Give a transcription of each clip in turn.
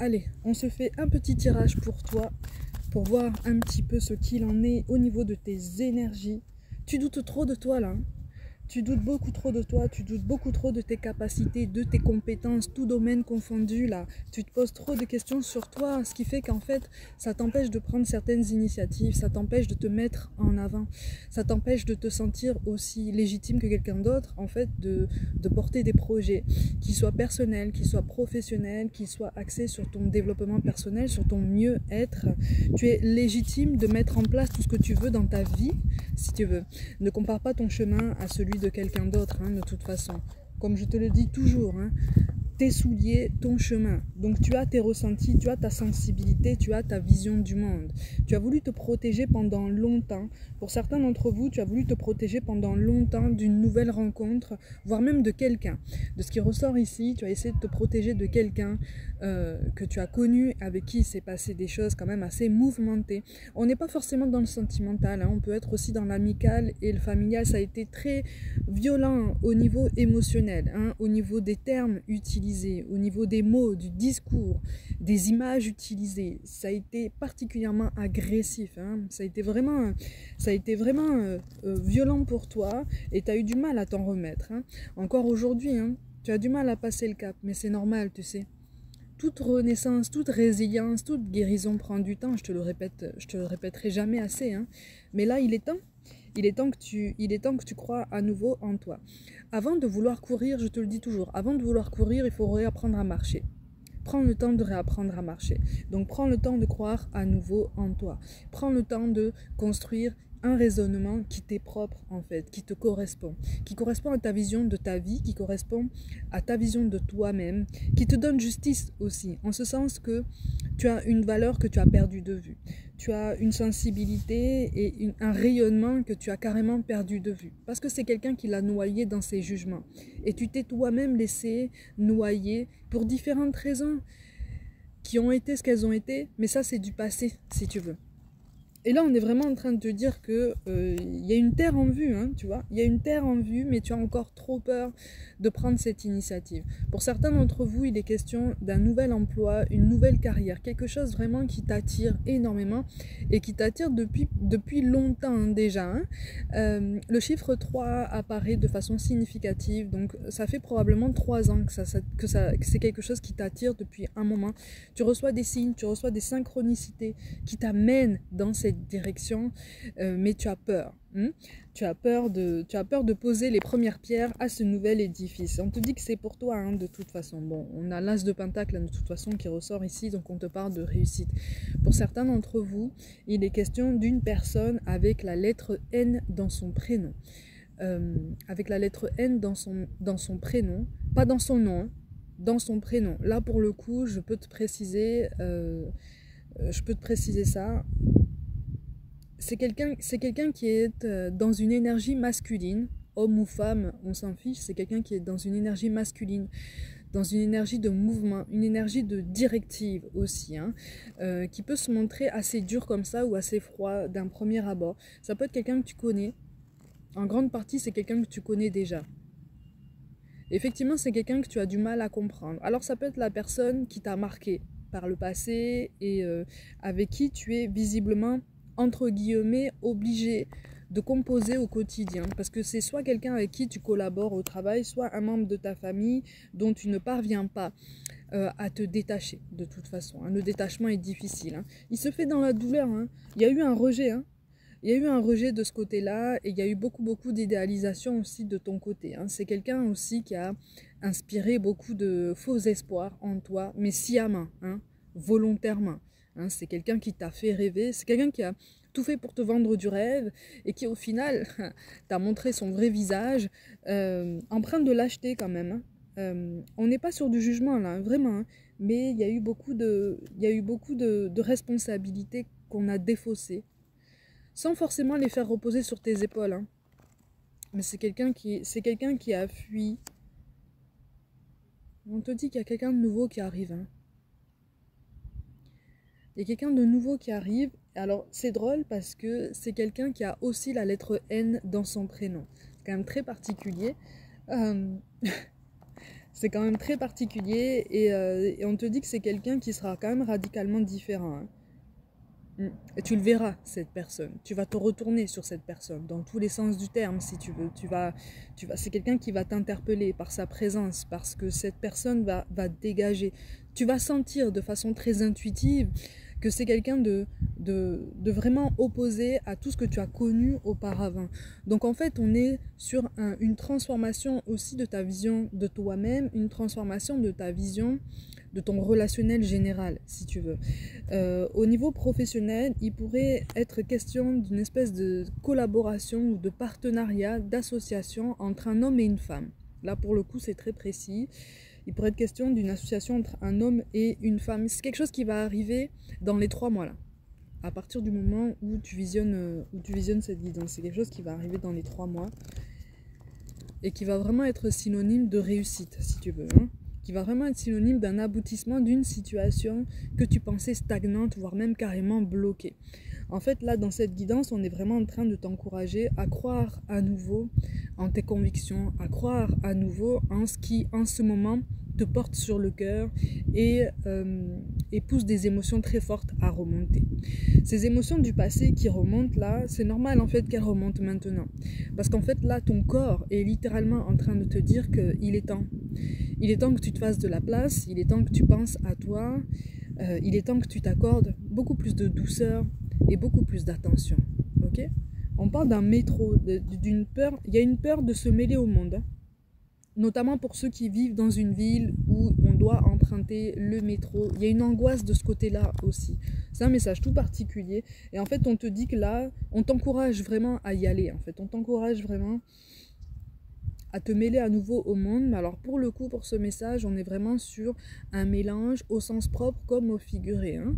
Allez, on se fait un petit tirage pour toi, pour voir un petit peu ce qu'il en est au niveau de tes énergies. Tu doutes trop de toi là, hein. Tu doutes beaucoup trop de toi, tu doutes beaucoup trop de tes capacités, de tes compétences, tout domaine confondu là. Tu te poses trop de questions sur toi, ce qui fait qu'en fait, ça t'empêche de prendre certaines initiatives, ça t'empêche de te mettre en avant, ça t'empêche de te sentir aussi légitime que quelqu'un d'autre, en fait, de porter des projets qui soient personnels, qui soient professionnels, qui soient axés sur ton développement personnel, sur ton mieux-être. Tu es légitime de mettre en place tout ce que tu veux dans ta vie, si tu veux. Ne compare pas ton chemin à celui de quelqu'un d'autre, hein, de toute façon. Comme je te le dis toujours, hein, tes souliers, ton chemin. Donc tu as tes ressentis, tu as ta sensibilité, tu as ta vision du monde. Tu as voulu te protéger pendant longtemps. Pour certains d'entre vous, tu as voulu te protéger pendant longtemps d'une nouvelle rencontre, voire même de quelqu'un. De ce qui ressort ici, tu as essayé de te protéger de quelqu'un que tu as connu, avec qui il s'est passé des choses quand même assez mouvementées. On n'est pas forcément dans le sentimental, hein, on peut être aussi dans l'amical et le familial. Ça a été très violent au niveau émotionnel, hein, au niveau des termes utilisés, au niveau des mots, du discours, des images utilisées. Ça a été particulièrement agressif, hein. Ça a été vraiment violent pour toi et tu as eu du mal à t'en remettre, hein. Encore aujourd'hui, hein, tu as du mal à passer le cap, mais c'est normal, tu sais. Toute renaissance, toute résilience, toute guérison prend du temps, je te le répéterai jamais assez, hein. Mais là, il est temps. Il est temps que tu crois à nouveau en toi. Avant de vouloir courir, je te le dis toujours, avant de vouloir courir, il faut réapprendre à marcher. Prends le temps de réapprendre à marcher. Donc prends le temps de croire à nouveau en toi. Prends le temps de construire un raisonnement qui t'est propre en fait, qui te correspond, qui correspond à ta vision de ta vie, qui correspond à ta vision de toi-même, qui te donne justice aussi, en ce sens que tu as une valeur que tu as perdue de vue. Tu as une sensibilité et un rayonnement que tu as carrément perdu de vue. Parce que c'est quelqu'un qui l'a noyé dans ses jugements. Et tu t'es toi-même laissé noyer pour différentes raisons qui ont été ce qu'elles ont été. Mais ça, c'est du passé, si tu veux. Et là, on est vraiment en train de te dire que y a une terre en vue, hein, tu vois. Il y a une terre en vue, mais tu as encore trop peur de prendre cette initiative. Pour certains d'entre vous, il est question d'un nouvel emploi, une nouvelle carrière, quelque chose vraiment qui t'attire énormément et qui t'attire depuis longtemps, hein, déjà, hein. Le chiffre 3 apparaît de façon significative, donc ça fait probablement 3 ans que c'est quelque chose qui t'attire depuis un moment. Tu reçois des signes, tu reçois des synchronicités qui t'amènent dans cette direction, mais tu as peur. Tu as peur de poser les premières pierres à ce nouvel édifice. On te dit que c'est pour toi, hein, de toute façon. Bon, on a l'as de pentacle, de toute façon, qui ressort ici, donc on te parle de réussite. Pour certains d'entre vous, il est question d'une personne avec la lettre N dans son prénom. Avec la lettre N dans son prénom, pas dans son nom, hein, dans son prénom. Là, pour le coup, je peux te préciser ça. C'est quelqu'un qui est dans une énergie masculine, homme ou femme, on s'en fiche, c'est quelqu'un qui est dans une énergie masculine, dans une énergie de mouvement, une énergie de directive aussi, hein, qui peut se montrer assez dur comme ça ou assez froid d'un premier abord. Ça peut être quelqu'un que tu connais, en grande partie c'est quelqu'un que tu connais déjà. Effectivement, c'est quelqu'un que tu as du mal à comprendre. Alors ça peut être la personne qui t'a marqué par le passé et avec qui tu es visiblement, entre guillemets, obligé de composer au quotidien. Parce que c'est soit quelqu'un avec qui tu collabores au travail, soit un membre de ta famille dont tu ne parviens pas à te détacher de toute façon, hein. Le détachement est difficile, hein. Il se fait dans la douleur, hein. Il y a eu un rejet, hein. Il y a eu un rejet de ce côté-là et il y a eu beaucoup d'idéalisation aussi de ton côté, hein. C'est quelqu'un aussi qui a inspiré beaucoup de faux espoirs en toi, mais sciemment, hein, volontairement, hein. C'est quelqu'un qui t'a fait rêver, c'est quelqu'un qui a tout fait pour te vendre du rêve et qui au final t'a montré son vrai visage, empreint de lâcheté quand même, hein. On n'est pas sur du jugement là, hein, vraiment, hein, mais il y a eu beaucoup de responsabilités qu'on a défaussées, sans forcément les faire reposer sur tes épaules, hein. Mais c'est quelqu'un qui a fui. On te dit qu'il y a quelqu'un de nouveau qui arrive, hein. Il y a quelqu'un de nouveau qui arrive. Alors c'est drôle parce que c'est quelqu'un qui a aussi la lettre N dans son prénom. C'est quand même très particulier. C'est quand même très particulier et on te dit que c'est quelqu'un qui sera quand même radicalement différent. Hein. Et tu le verras, cette personne. Tu vas te retourner sur cette personne, dans tous les sens du terme, si tu veux. C'est quelqu'un qui va t'interpeller par sa présence, parce que cette personne va dégager. Tu vas sentir de façon très intuitive que c'est quelqu'un de vraiment opposé à tout ce que tu as connu auparavant. Donc en fait, on est sur une transformation aussi de ta vision de toi-même, une transformation de ta vision de ton relationnel général, si tu veux. Au niveau professionnel, il pourrait être question d'une espèce de collaboration ou de partenariat, d'association entre un homme et une femme. Là, pour le coup, c'est très précis. Il pourrait être question d'une association entre un homme et une femme. C'est quelque chose qui va arriver dans les 3 mois, là. À partir du moment où tu visionnes cette guidance. C'est quelque chose qui va arriver dans les 3 mois. Et qui va vraiment être synonyme de réussite, si tu veux. Hein. Qui va vraiment être synonyme d'un aboutissement d'une situation que tu pensais stagnante, voire même carrément bloquée. En fait, là, dans cette guidance, on est vraiment en train de t'encourager à croire à nouveau en tes convictions, à croire à nouveau en ce qui, en ce moment, te porte sur le cœur et pousse des émotions très fortes à remonter. Ces émotions du passé qui remontent là, c'est normal en fait qu'elles remontent maintenant. Parce qu'en fait là, ton corps est littéralement en train de te dire qu'il est temps. Il est temps que tu te fasses de la place, il est temps que tu penses à toi, il est temps que tu t'accordes beaucoup plus de douceur et beaucoup plus d'attention. Ok ? On parle d'un métro, d'une peur, il y a une peur de se mêler au monde. Hein. Notamment pour ceux qui vivent dans une ville où on doit emprunter le métro. Il y a une angoisse de ce côté-là aussi. C'est un message tout particulier. Et en fait, on te dit que là, on t'encourage vraiment à y aller. En fait, on t'encourage vraiment à te mêler à nouveau au monde. Mais alors, pour le coup, pour ce message, on est vraiment sur un mélange au sens propre comme au figuré. Hein.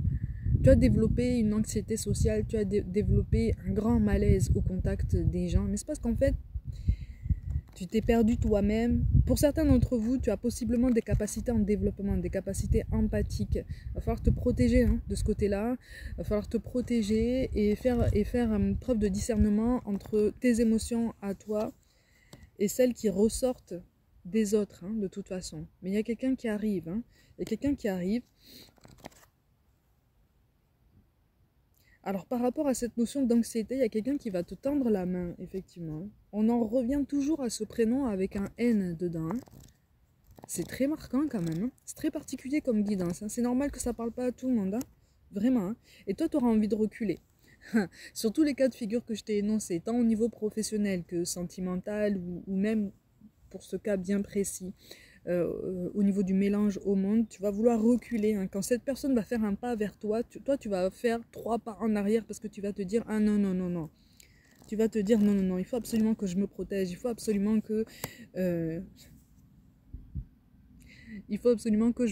Tu as développé une anxiété sociale, tu as développé un grand malaise au contact des gens. Mais c'est parce qu'en fait, tu t'es perdu toi-même. Pour certains d'entre vous, tu as possiblement des capacités en développement, des capacités empathiques. Il va falloir te protéger hein, de ce côté-là. Il va falloir te protéger et faire preuve de discernement entre tes émotions à toi et celles qui ressortent des autres, hein, de toute façon. Mais il y a quelqu'un qui arrive. Hein. Il y a quelqu'un qui arrive. Alors par rapport à cette notion d'anxiété, il y a quelqu'un qui va te tendre la main, effectivement. On en revient toujours à ce prénom avec un N dedans. Hein. C'est très marquant quand même. Hein. C'est très particulier comme guidance. Hein. C'est normal que ça parle pas à tout le monde. Hein. Vraiment. Hein. Et toi, tu auras envie de reculer. Sur tous les cas de figure que je t'ai énoncés, tant au niveau professionnel que sentimental ou même pour ce cas bien précis. Au niveau du mélange au monde, tu vas vouloir reculer. Hein. Quand cette personne va faire un pas vers toi, tu vas faire 3 pas en arrière parce que tu vas te dire « Ah non, non, non, non ». Tu vas te dire « Non, non, non, il faut absolument que je me protège, il faut absolument que je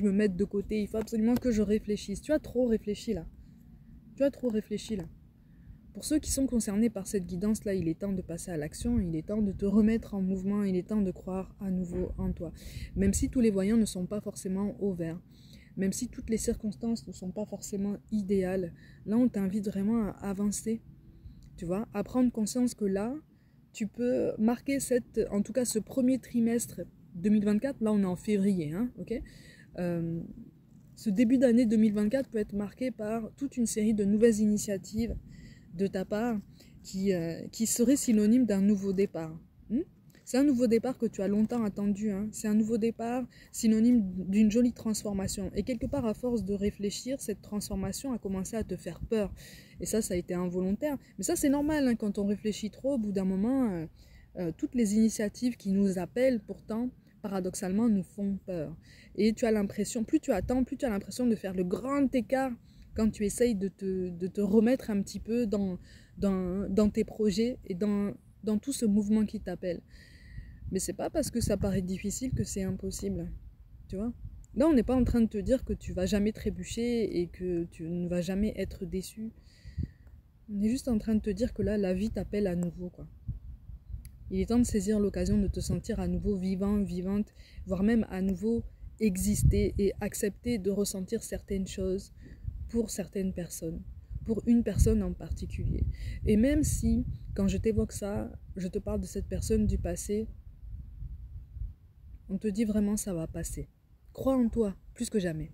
me mette de côté, il faut absolument que je réfléchisse. » Tu as trop réfléchi là. Tu as trop réfléchi là. Pour ceux qui sont concernés par cette guidance-là, il est temps de passer à l'action, il est temps de te remettre en mouvement, il est temps de croire à nouveau en toi. Même si tous les voyants ne sont pas forcément au vert, même si toutes les circonstances ne sont pas forcément idéales, là on t'invite vraiment à avancer, tu vois, à prendre conscience que là, tu peux marquer en tout cas ce premier trimestre 2024, là on est en février, hein, ok ce début d'année 2024 peut être marqué par toute une série de nouvelles initiatives, de ta part qui serait synonyme d'un nouveau départ. C'est un nouveau départ que tu as longtemps attendu. Hein. C'est un nouveau départ synonyme d'une jolie transformation. Et quelque part, à force de réfléchir, cette transformation a commencé à te faire peur. Et ça a été involontaire. Mais ça, c'est normal. Hein, quand on réfléchit trop, au bout d'un moment, toutes les initiatives qui nous appellent, pourtant, paradoxalement, nous font peur. Et tu as l'impression, plus tu attends, plus tu as l'impression de faire le grand écart quand tu essayes de te remettre un petit peu dans tes projets et dans tout ce mouvement qui t'appelle. Mais c'est pas parce que ça paraît difficile que c'est impossible, tu vois. Là, on n'est pas en train de te dire que tu vas jamais trébucher et que tu ne vas jamais être déçu. On est juste en train de te dire que là, la vie t'appelle à nouveau, quoi. Il est temps de saisir l'occasion de te sentir à nouveau vivant, vivante, voire même à nouveau exister et accepter de ressentir certaines choses pour certaines personnes, pour une personne en particulier. Et même si, quand je t'évoque ça, je te parle de cette personne du passé, On te dit vraiment ça va passer. Crois en toi, plus que jamais.